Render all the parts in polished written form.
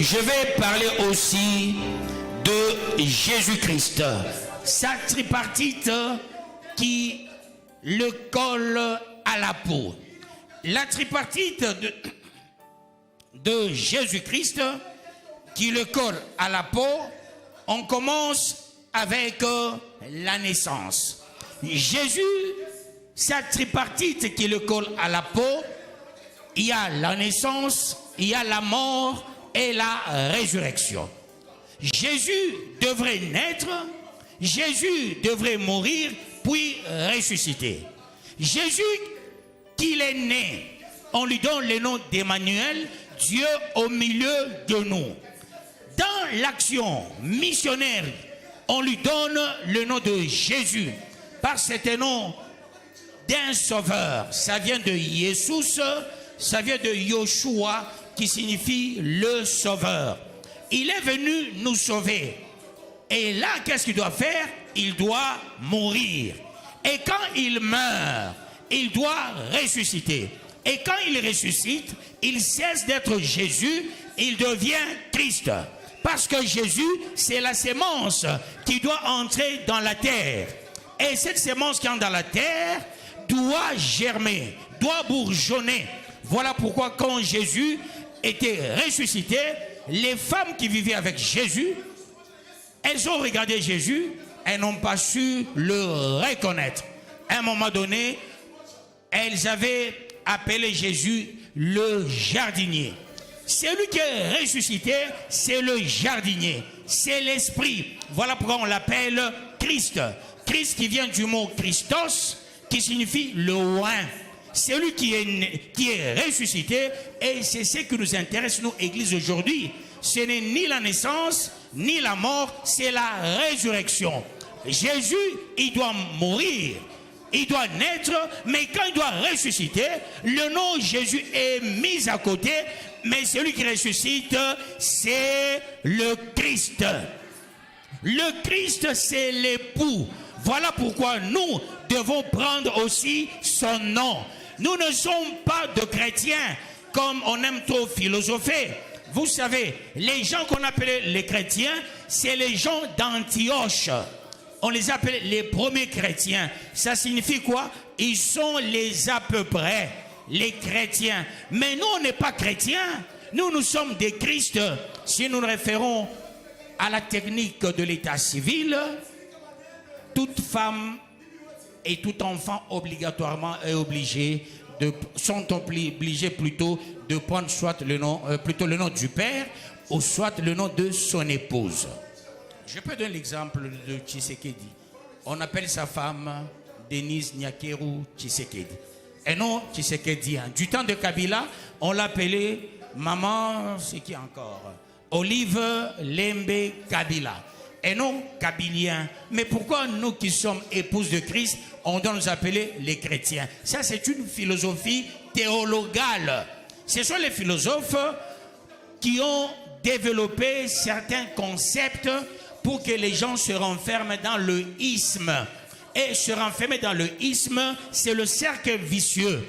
Je vais parler aussi de Jésus-Christ, sa tripartite qui le colle à la peau. La tripartite de Jésus-Christ qui le colle à la peau, on commence avec la naissance. Jésus, sa tripartite qui le colle à la peau, il y a la naissance, il y a la mort et la résurrection. Jésus devrait naître, Jésus devrait mourir, puis ressusciter. Jésus, qu'il est né, on lui donne le nom d'Emmanuel, Dieu au milieu de nous. Dans l'action missionnaire, on lui donne le nom de Jésus, parce que c'est un nom d'un sauveur. Ça vient de Jésus, ça vient de Yoshua, qui signifie le sauveur. Il est venu nous sauver. Et là, qu'est-ce qu'il doit faire? Il doit mourir. Et quand il meurt, il doit ressusciter. Et quand il ressuscite, il cesse d'être Jésus, il devient Christ. Parce que Jésus, c'est la sémence qui doit entrer dans la terre. Et cette sémence qui entre dans la terre doit germer, doit bourgeonner. Voilà pourquoi quand Jésus était ressuscité, les femmes qui vivaient avec Jésus, elles ont regardé Jésus, elles n'ont pas su le reconnaître. À un moment donné, elles avaient appelé Jésus le jardinier. Celui qui est ressuscité, c'est le jardinier, c'est l'esprit. Voilà pourquoi on l'appelle Christ. Christ qui vient du mot Christos, qui signifie le oint. Celui qui est ressuscité, et c'est ce qui nous intéresse, nous, Église, aujourd'hui. Ce n'est ni la naissance, ni la mort, c'est la résurrection. Jésus, il doit mourir, il doit naître, mais quand il doit ressusciter, le nom Jésus est mis à côté, mais celui qui ressuscite, c'est le Christ. Le Christ, c'est l'époux. Voilà pourquoi nous devons prendre aussi son nom. Nous ne sommes pas de chrétiens, comme on aime trop philosopher. Vous savez, les gens qu'on appelait les chrétiens, c'est les gens d'Antioche. On les appelle les premiers chrétiens. Ça signifie quoi? Ils sont les à peu près, les chrétiens. Mais nous, on n'est pas chrétiens. Nous sommes des Christ. Si nous nous référons à la technique de l'état civil, toute femme et tout enfant obligatoirement est sont obligés plutôt de prendre soit le nom, plutôt le nom du père ou soit le nom de son épouse. Je peux donner l'exemple de Tshisekedi. On appelle sa femme Denise Nyakeru Tshisekedi. Et non Tshisekedi. Du temps de Kabila, on l'appelait maman, c'est qui encore? Olive Lembe Kabila. Et non kabilien. Mais pourquoi nous qui sommes épouses de Christ, on doit nous appeler les chrétiens? Ça, c'est une philosophie théologale. Ce sont les philosophes qui ont développé certains concepts pour que les gens se renferment dans le isme. Et se renfermer dans le isme, c'est le cercle vicieux.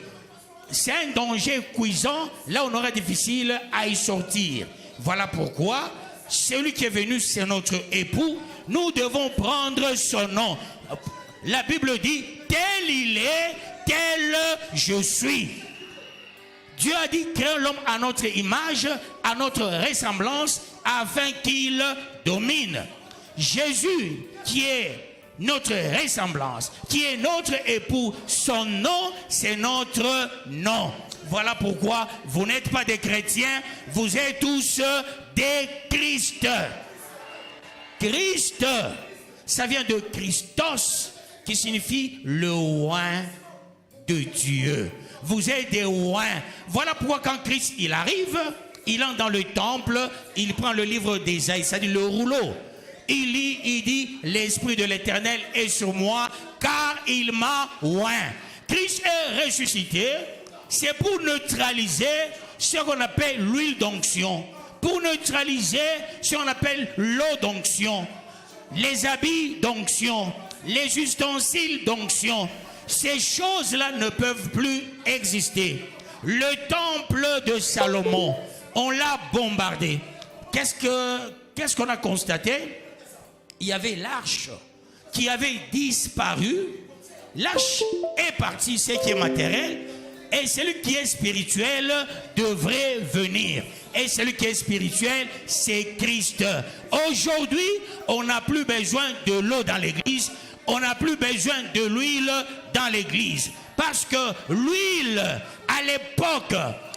C'est un danger cuisant, là on aura difficile à y sortir. Voilà pourquoi celui qui est venu, c'est notre époux. Nous devons prendre son nom. La Bible dit, tel il est, tel je suis. Dieu a dit, créons l'homme à notre image, à notre ressemblance, afin qu'il domine. Jésus, qui est notre ressemblance, qui est notre époux, son nom, c'est notre nom. Voilà pourquoi vous n'êtes pas des chrétiens, vous êtes tous des Christ. Christ, ça vient de Christos, qui signifie le oint de Dieu. Vous êtes des oints. Voilà pourquoi quand Christ il arrive, il entre dans le temple, il prend le livre d'Ésaïe, c'est-à-dire le rouleau. Il lit, il dit, l'Esprit de l'Éternel est sur moi, car il m'a oint. Christ est ressuscité, c'est pour neutraliser ce qu'on appelle l'huile d'onction, pour neutraliser ce qu'on appelle l'eau d'onction, les habits d'onction, les ustensiles d'onction. Ces choses-là ne peuvent plus exister. Le temple de Salomon, on l'a bombardé. qu'est-ce qu'on a constaté? Il y avait l'arche qui avait disparu. L'arche est partie, ce qui est matériel, et celui qui est spirituel devrait venir. Et celui qui est spirituel, c'est Christ. Aujourd'hui, on n'a plus besoin de l'eau dans l'église, on n'a plus besoin de l'huile dans l'église. Parce que l'huile, à l'époque,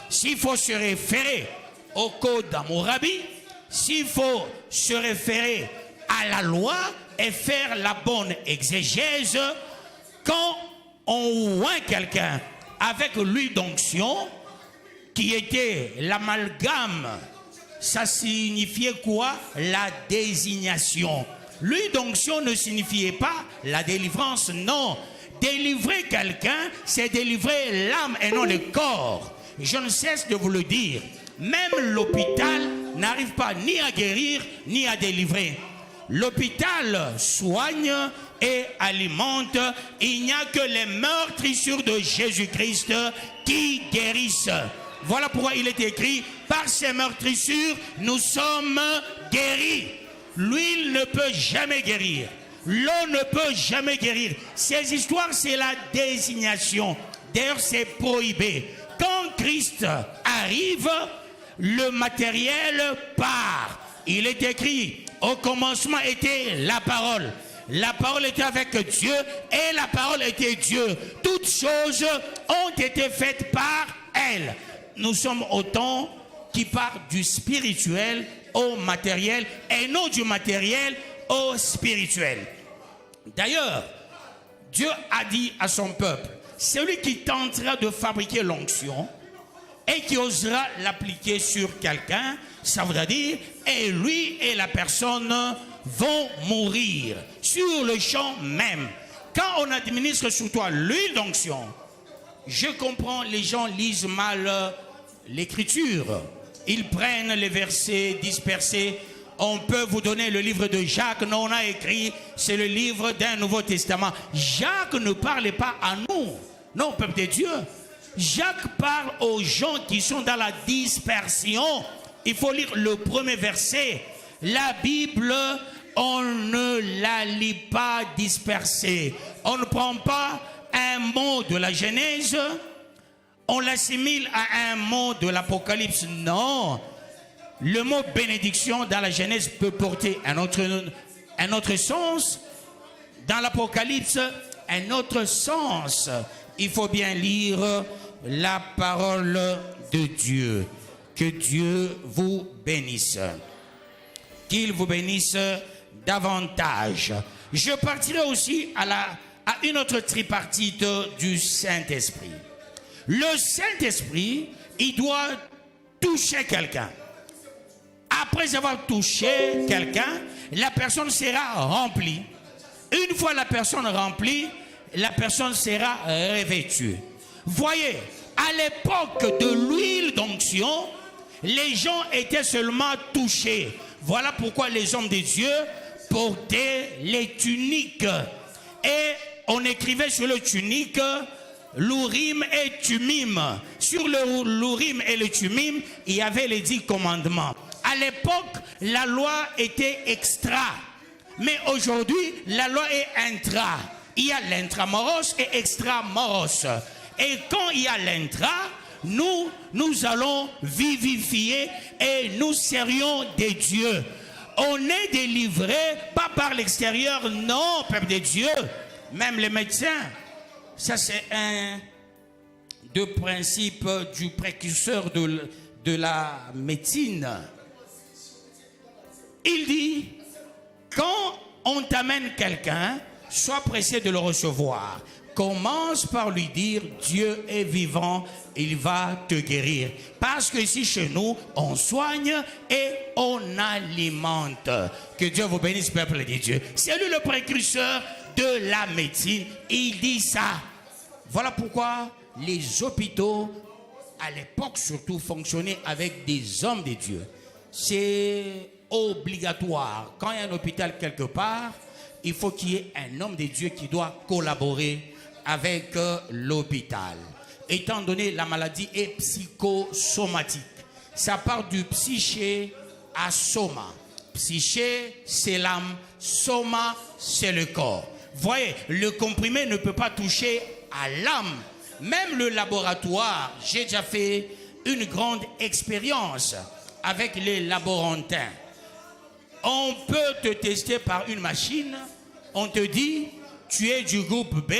s'il faut se référer au code d'Hammurabi, s'il faut se référer à la loi et faire la bonne exégèse, quand on oint quelqu'un avec l'huile d'onction, qui était l'amalgame, ça signifiait quoi? La désignation. L'huile d'onction ne signifiait pas la délivrance, non. Délivrer quelqu'un, c'est délivrer l'âme et non le corps. Je ne cesse de vous le dire. Même l'hôpital n'arrive pas ni à guérir, ni à délivrer. L'hôpital soigne et alimente. Il n'y a que les meurtrissures de Jésus-Christ qui guérissent. Voilà pourquoi il est écrit, par ces meurtrissures, nous sommes guéris. L'huile ne peut jamais guérir. L'eau ne peut jamais guérir. Ces histoires, c'est la désignation. D'ailleurs, c'est prohibé. Quand Christ arrive, le matériel part. Il est écrit, au commencement était la parole. La parole était avec Dieu et la parole était Dieu. Toutes choses ont été faites par elle. Nous sommes au temps qui part du spirituel au matériel et non du matériel au spirituel. D'ailleurs, Dieu a dit à son peuple, celui qui tentera de fabriquer l'onction et qui osera l'appliquer sur quelqu'un, ça voudra dire, et lui et la personne vont mourir sur le champ même. Quand on administre sur toi l'huile d'onction, je comprends, les gens lisent mal l'écriture. Ils prennent les versets dispersés. On peut vous donner le livre de Jacques. Non, on a écrit, c'est le livre d'un Nouveau Testament. Jacques ne parlait pas à nous. Non, peuple de Dieu. Jacques parle aux gens qui sont dans la dispersion. Il faut lire le premier verset. La Bible, on ne la lit pas dispersée. On ne prend pas un mot de la Genèse, on l'assimile à un mot de l'Apocalypse. Non. Le mot bénédiction dans la Genèse peut porter un autre sens. Dans l'Apocalypse, un autre sens. Il faut bien lire la parole de Dieu. Que Dieu vous bénisse. Qu'il vous bénisse davantage. Je partirai aussi à une autre tripartite du Saint-Esprit. Le Saint-Esprit, il doit toucher quelqu'un. Après avoir touché quelqu'un, la personne sera remplie. Une fois la personne remplie, la personne sera revêtue. Voyez, à l'époque de l'huile d'onction, les gens étaient seulement touchés. Voilà pourquoi les hommes de Dieu portaient les tuniques. Et on écrivait sur le tunique l'Urim et Tumim. Sur le l'Urim et le Tumim, il y avait les 10 commandements. À l'époque, la loi était extra. Mais aujourd'hui, la loi est intra. Il y a l'intramoros et extramoros. Et quand il y a l'intra, nous allons vivifier et nous serions des dieux. On est délivré, pas par l'extérieur, non, peuple de Dieu. Même les médecins, ça c'est un des principes du précurseur de la médecine. Il dit, quand on t'amène quelqu'un, sois pressé de le recevoir. Commence par lui dire, Dieu est vivant, il va te guérir. Parce que ici chez nous, on soigne et on alimente. Que Dieu vous bénisse, peuple de Dieu. C'est lui le précurseur de la médecine. Il dit ça. Voilà pourquoi les hôpitaux, à l'époque surtout, fonctionnaient avec des hommes de Dieu. C'est obligatoire. Quand il y a un hôpital quelque part, il faut qu'il y ait un homme de Dieu qui doit collaborer avec l'hôpital. Étant donné la maladie est psychosomatique, ça part du psyché à soma. Psyché, c'est l'âme. Soma, c'est le corps. Voyez, le comprimé ne peut pas toucher à l'âme. Même le laboratoire, j'ai déjà fait une grande expérience avec les laborantins. On peut te tester par une machine. On te dit, tu es du groupe B,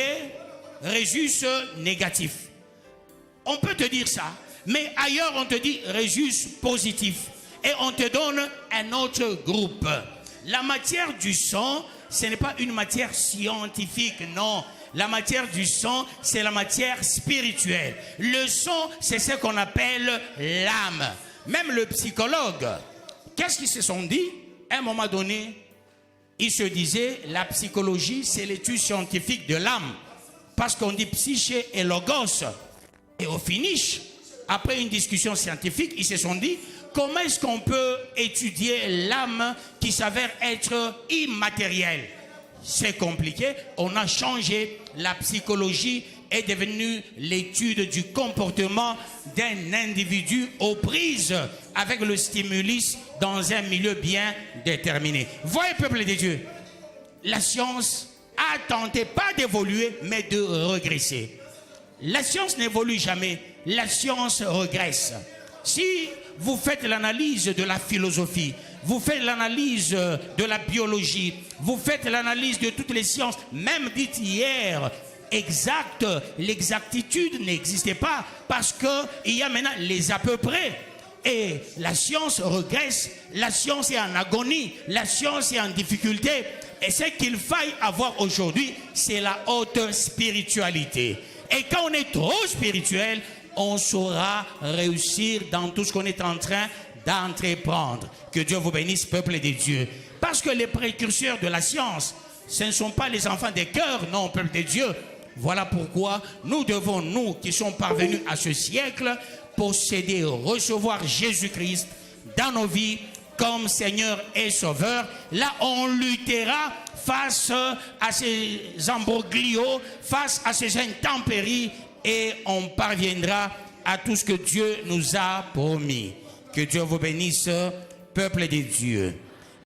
résus négatif. On peut te dire ça. Mais ailleurs, on te dit résus positif. Et on te donne un autre groupe. La matière du sang, ce n'est pas une matière scientifique, non. La matière du sang, c'est la matière spirituelle. Le sang, c'est ce qu'on appelle l'âme. Même le psychologue, qu'est-ce qu'ils se sont dit? À un moment donné, ils se disaient, la psychologie, c'est l'étude scientifique de l'âme. Parce qu'on dit psyché et logos. Et au finish, après une discussion scientifique, ils se sont dit, comment est-ce qu'on peut étudier l'âme qui s'avère être immatérielle? C'est compliqué. On a changé. La psychologie est devenue l'étude du comportement d'un individu aux prises avec le stimulus dans un milieu bien déterminé. Voyez, peuple de Dieu, la science a tenté pas d'évoluer, mais de régresser. La science n'évolue jamais. La science régresse. Si vous faites l'analyse de la philosophie, vous faites l'analyse de la biologie, vous faites l'analyse de toutes les sciences, même dites hier, exact, l'exactitude n'existait pas parce qu'il y a maintenant les à peu près. Et la science régresse, la science est en agonie, la science est en difficulté. Et ce qu'il faille avoir aujourd'hui, c'est la haute spiritualité. Et quand on est trop spirituel, on saura réussir dans tout ce qu'on est en train d'entreprendre. Que Dieu vous bénisse, peuple de Dieu. Parce que les précurseurs de la science, ce ne sont pas les enfants des cœurs, non, peuple de Dieu. Voilà pourquoi nous devons, nous qui sommes parvenus à ce siècle, posséder, recevoir Jésus-Christ dans nos vies comme Seigneur et Sauveur. Là, on luttera face à ces embroglios, face à ces intempéries, et on parviendra à tout ce que Dieu nous a promis. Que Dieu vous bénisse, peuple de Dieu.